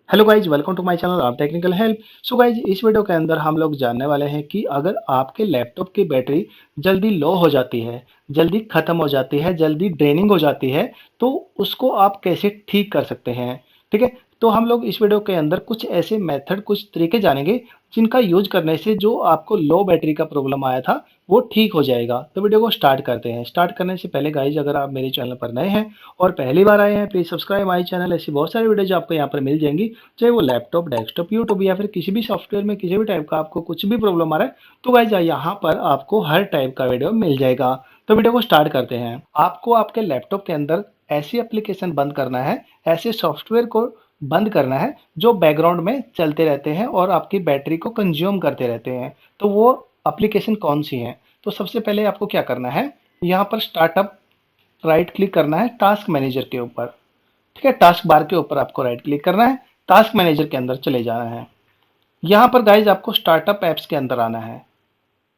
Hello guys, welcome to my channel आप technical help. So guys, इस video के अंदर हम लोग जानने वाले हैं कि अगर आपके लैपटॉप की बैटरी जल्दी लो हो जाती है, जल्दी ख़त्म हो जाती है, जल्दी ड्रेनिंग हो जाती है, तो उसको आप कैसे ठीक कर सकते हैं। ठीक है, तो हम लोग इस वीडियो के अंदर कुछ ऐसे मेथड, कुछ तरीके जानेंगे जिनका यूज करने से जो आपको लो बैटरी का प्रॉब्लम आया था वो ठीक हो जाएगा। तो वीडियो को स्टार्ट करते हैं। स्टार्ट करने से पहले गाइज, अगर आप मेरे चैनल पर नए हैं और पहली बार आए हैं, प्लीज़ सब्सक्राइब माय चैनल। ऐसी बहुत सारी वीडियोज आपको यहाँ पर मिल जाएंगी, चाहे वो लैपटॉप, डेस्कटॉप, यूट्यूब या फिर किसी भी सॉफ्टवेयर में किसी भी टाइप का आपको कुछ भी प्रॉब्लम आ रहा है, तो गाइज यहाँ पर आपको हर टाइप का वीडियो मिल जाएगा। तो वीडियो को स्टार्ट करते हैं। आपको आपके लैपटॉप के अंदर ऐसी एप्लीकेशन बंद करना है, ऐसे सॉफ्टवेयर को बंद करना है जो बैकग्राउंड में चलते रहते हैं और आपकी बैटरी को कंज्यूम करते रहते हैं। तो वो एप्लीकेशन कौन सी है? तो सबसे पहले आपको क्या करना है, यहाँ पर स्टार्टअप राइट क्लिक करना है टास्क मैनेजर के ऊपर। ठीक है, टास्क बार के ऊपर आपको राइट क्लिक करना है, टास्क मैनेजर के अंदर चले जाना है। यहाँ पर गाइज आपको स्टार्टअप ऐप्स के अंदर आना है।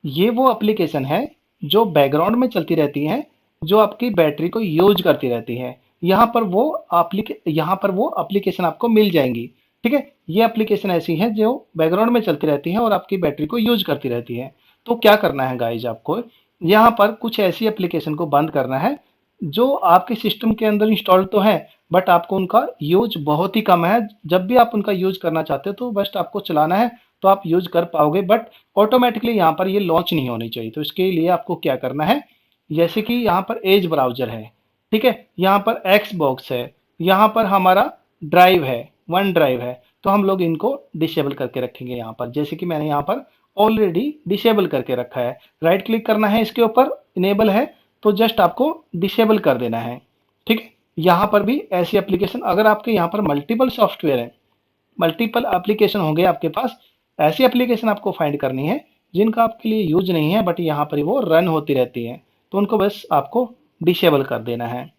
ये वो एप्लीकेशन है जो बैकग्राउंड में चलती रहती हैं, जो आपकी बैटरी को यूज करती रहती हैं। यहाँ पर वो एप्लीकेशन आपको मिल जाएंगी। ठीक है, ये एप्लीकेशन ऐसी है जो बैकग्राउंड में चलती रहती है और आपकी बैटरी को यूज करती रहती है। तो क्या करना है गाइज, आपको यहाँ पर कुछ ऐसी एप्लीकेशन को बंद करना है जो आपके सिस्टम के अंदर इंस्टॉल तो है, बट आपको उनका यूज बहुत ही कम है। जब भी आप उनका यूज करना चाहते हो तो बस आपको चलाना है, तो आप यूज कर पाओगे, बट ऑटोमेटिकली यहाँ पर ये लॉन्च नहीं होनी चाहिए। तो इसके लिए आपको क्या करना है, जैसे कि यहाँ पर एज ब्राउजर है, ठीक है, यहाँ पर एक्स बॉक्स है, यहाँ पर हमारा ड्राइव है, वन ड्राइव है, तो हम लोग इनको डिसेबल करके रखेंगे। यहाँ पर जैसे कि मैंने यहाँ पर ऑलरेडी डिसेबल करके रखा है, राइट क्लिक करना है इसके ऊपर, इनेबल है तो जस्ट आपको डिसेबल कर देना है। ठीक है, यहाँ पर भी ऐसी एप्लीकेशन, अगर आपके यहाँ पर मल्टीपल सॉफ्टवेयर है, मल्टीपल एप्लीकेशन होंगे आपके पास, ऐसी एप्लीकेशन आपको फाइंड करनी है जिनका आपके लिए यूज नहीं है बट यहाँ पर वो रन होती रहती है, तो उनको बस आपको डिसेबल कर देना है।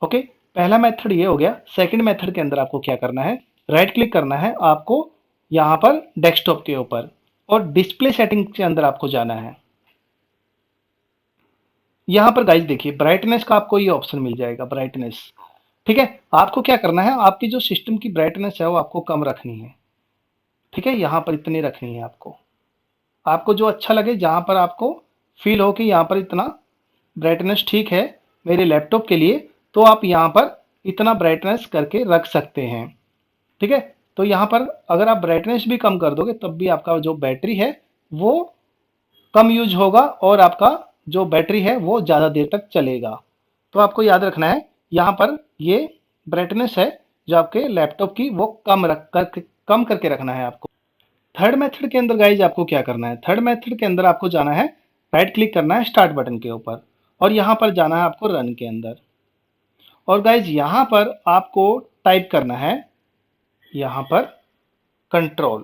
ओके, पहला मेथड ये हो गया। सेकंड मेथड के अंदर आपको क्या करना है, राइट क्लिक करना है आपको यहाँ पर डेस्कटॉप के ऊपर और डिस्प्ले सेटिंग के अंदर आपको जाना है। यहाँ पर गाइज देखिए, ब्राइटनेस का आपको ये ऑप्शन मिल जाएगा, ब्राइटनेस। ठीक है, आपको क्या करना है, आपकी जो सिस्टम की ब्राइटनेस है वो आपको कम रखनी है। ठीक है, यहाँ पर इतनी रखनी है आपको, आपको जो अच्छा लगे, जहाँ पर आपको फील हो कि यहाँ पर इतना ब्राइटनेस ठीक है मेरे लैपटॉप के लिए, तो आप यहाँ पर इतना ब्राइटनेस करके रख सकते हैं। ठीक है, तो यहाँ पर अगर आप ब्राइटनेस भी कम कर दोगे तब भी आपका जो बैटरी है वो कम यूज होगा और आपका जो बैटरी है वो ज़्यादा देर तक चलेगा। तो आपको याद रखना है, यहाँ पर ये ब्राइटनेस है जो आपके लैपटॉप की, वो कम करके रखना है आपको। थर्ड मेथड के अंदर गाइज आपको क्या करना है, थर्ड मेथड के अंदर आपको जाना है, राइट क्लिक करना है स्टार्ट बटन के ऊपर और यहाँ पर जाना है आपको रन के अंदर। और गाइज यहाँ पर आपको टाइप करना है, यहाँ पर कंट्रोल,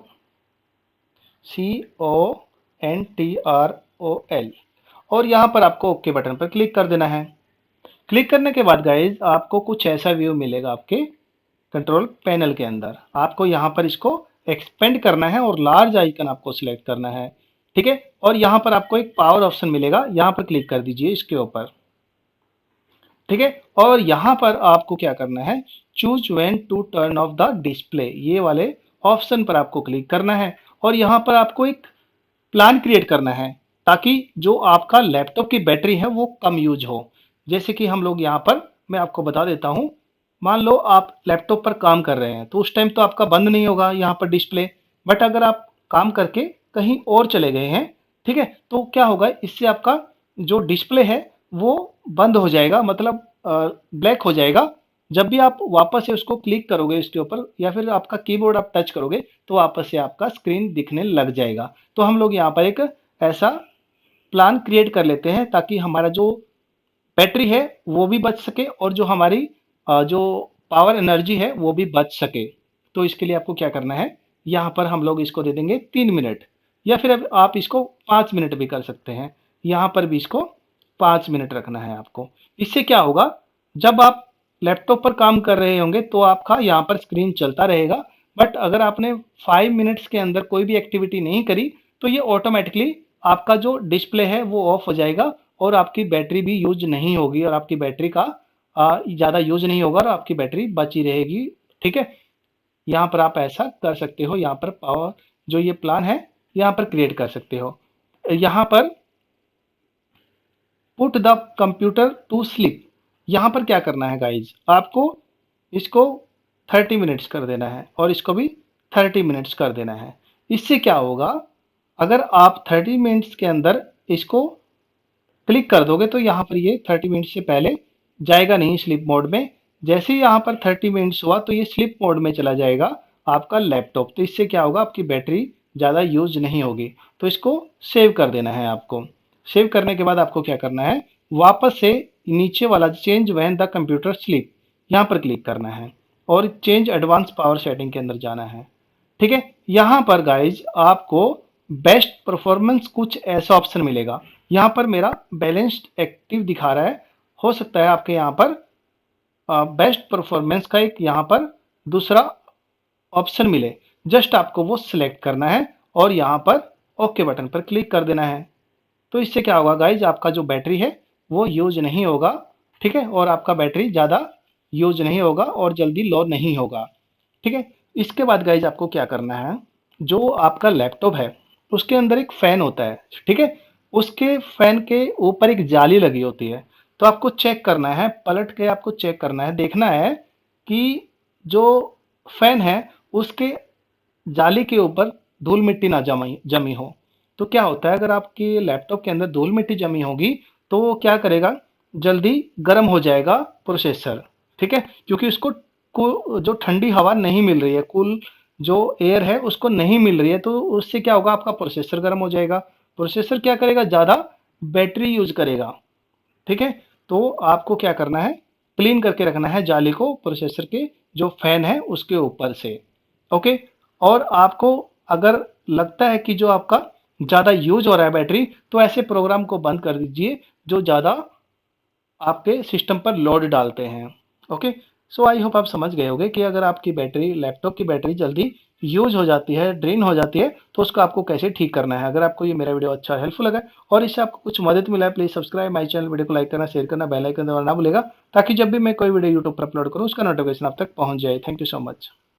CONTROL, और यहाँ पर आपको ओके बटन पर क्लिक कर देना है। क्लिक करने के बाद गाइज आपको कुछ ऐसा व्यू मिलेगा आपके कंट्रोल पैनल के अंदर। आपको यहाँ पर इसको एक्सपेंड करना है और लार्ज आइकन आपको सिलेक्ट करना है। ठीक है, और यहाँ पर आपको एक पावर ऑप्शन मिलेगा, यहाँ पर क्लिक कर दीजिए इसके ऊपर। ठीक है, और यहाँ पर आपको क्या करना है, choose when to turn off the display, ये वाले ऑप्शन पर आपको क्लिक करना है और यहाँ पर आपको एक प्लान क्रिएट करना है ताकि जो आपका लैपटॉप की बैटरी है वो कम यूज हो। जैसे कि हम लोग यहाँ पर, मैं आपको बता देता हूँ, मान लो आप लैपटॉप पर काम कर रहे हैं तो उस टाइम तो आपका बंद नहीं होगा यहाँ पर डिस्प्ले, बट अगर आप काम करके कहीं और चले गए हैं, ठीक है, तो क्या होगा, इससे आपका जो डिस्प्ले है वो बंद हो जाएगा, मतलब ब्लैक हो जाएगा। जब भी आप वापस से उसको क्लिक करोगे इसके ऊपर या फिर आपका कीबोर्ड आप टच करोगे तो वापस से आपका स्क्रीन दिखने लग जाएगा। तो हम लोग यहाँ पर एक ऐसा प्लान क्रिएट कर लेते हैं ताकि हमारा जो बैटरी है वो भी बच सके और जो हमारी जो पावर एनर्जी है वो भी बच सके। तो इसके लिए आपको क्या करना है, यहाँ पर हम लोग इसको दे देंगे 3 मिनट, या फिर अब आप इसको 5 मिनट भी कर सकते हैं। यहाँ पर भी इसको 5 मिनट रखना है आपको। इससे क्या होगा, जब आप लैपटॉप पर काम कर रहे होंगे तो आपका यहाँ पर स्क्रीन चलता रहेगा, बट अगर आपने 5 मिनट्स के अंदर कोई भी एक्टिविटी नहीं करी तो ये ऑटोमेटिकली आपका जो डिस्प्ले है वो ऑफ हो जाएगा और आपकी बैटरी भी यूज नहीं होगी और आपकी बैटरी का ज़्यादा यूज नहीं होगा और आपकी बैटरी बची रहेगी। ठीक है, यहाँ पर आप ऐसा कर सकते हो। यहाँ पर पावर जो ये प्लान है यहाँ पर क्रिएट कर सकते हो। यहाँ पर put the computer to sleep, यहाँ पर क्या करना है गाइज, आपको इसको 30 मिनट्स कर देना है और इसको भी 30 मिनट्स कर देना है। इससे क्या होगा, अगर आप 30 मिनट्स के अंदर इसको क्लिक कर दोगे तो यहाँ पर ये 30 मिनट से पहले जाएगा नहीं स्लीप मोड में। जैसे ही यहाँ पर 30 मिनट्स हुआ तो ये स्लीप मोड में चला जाएगा आपका लैपटॉप। तो इससे क्या होगा, आपकी बैटरी ज़्यादा यूज नहीं होगी। तो इसको सेव कर देना है आपको। सेव करने के बाद आपको क्या करना है, वापस से नीचे वाला change when the computer sleep यहाँ पर क्लिक करना है और चेंज एडवांस पावर सेटिंग के अंदर जाना है। ठीक है, यहाँ पर गाइज आपको बेस्ट परफॉर्मेंस कुछ ऐसा ऑप्शन मिलेगा। यहाँ पर मेरा बैलेंस्ड एक्टिव दिखा रहा है, हो सकता है आपके यहाँ पर बेस्ट परफॉर्मेंस का एक यहाँ पर दूसरा ऑप्शन मिले। जस्ट आपको वो सिलेक्ट करना है और यहाँ पर ओके बटन पर क्लिक कर देना है। तो इससे क्या होगा गाइज, आपका जो बैटरी है वो यूज नहीं होगा। ठीक है, और आपका बैटरी ज़्यादा यूज नहीं होगा और जल्दी लो नहीं होगा। ठीक है, इसके बाद गाइज आपको क्या करना है, जो आपका लैपटॉप है उसके अंदर एक फ़ैन होता है। ठीक है, उसके फैन के ऊपर एक जाली लगी होती है। तो आपको चेक करना है, पलट के आपको चेक करना है, देखना है कि जो फैन है उसके जाली के ऊपर धूल मिट्टी ना जमी हो। तो क्या होता है, अगर आपके लैपटॉप के अंदर धूल मिट्टी जमी होगी तो वो क्या करेगा, जल्दी गर्म हो जाएगा प्रोसेसर। ठीक है, क्योंकि उसको जो ठंडी हवा नहीं मिल रही है, कूल जो एयर है उसको नहीं मिल रही है, तो उससे क्या होगा, आपका प्रोसेसर गर्म हो जाएगा। प्रोसेसर क्या करेगा, ज़्यादा बैटरी यूज करेगा। ठीक है, तो आपको क्या करना है, क्लीन करके रखना है जाली को प्रोसेसर के जो फैन है उसके ऊपर से। ओके, और आपको अगर लगता है कि जो आपका ज़्यादा यूज हो रहा है बैटरी, तो ऐसे प्रोग्राम को बंद कर दीजिए जो ज़्यादा आपके सिस्टम पर लोड डालते हैं। ओके, सो आई होप आप समझ गए होंगे कि अगर आपकी बैटरी, लैपटॉप की बैटरी जल्दी यूज हो जाती है, ड्रेन हो जाती है, तो उसको आपको कैसे ठीक करना है। अगर आपको ये मेरा वीडियो अच्छा हेल्पफुल लगा और इससे आपको कुछ मदद मिला है, please subscribe my channel, video को लाइक करना, शेयर करना, बेल आइकन दबाना ना भूलेगा, ताकि जब भी मैं कोई वीडियो यूट्यूब पर अपलोड करूँ उसका नोटिफिकेशन आप तक पहुंच जाए। Thank you so much.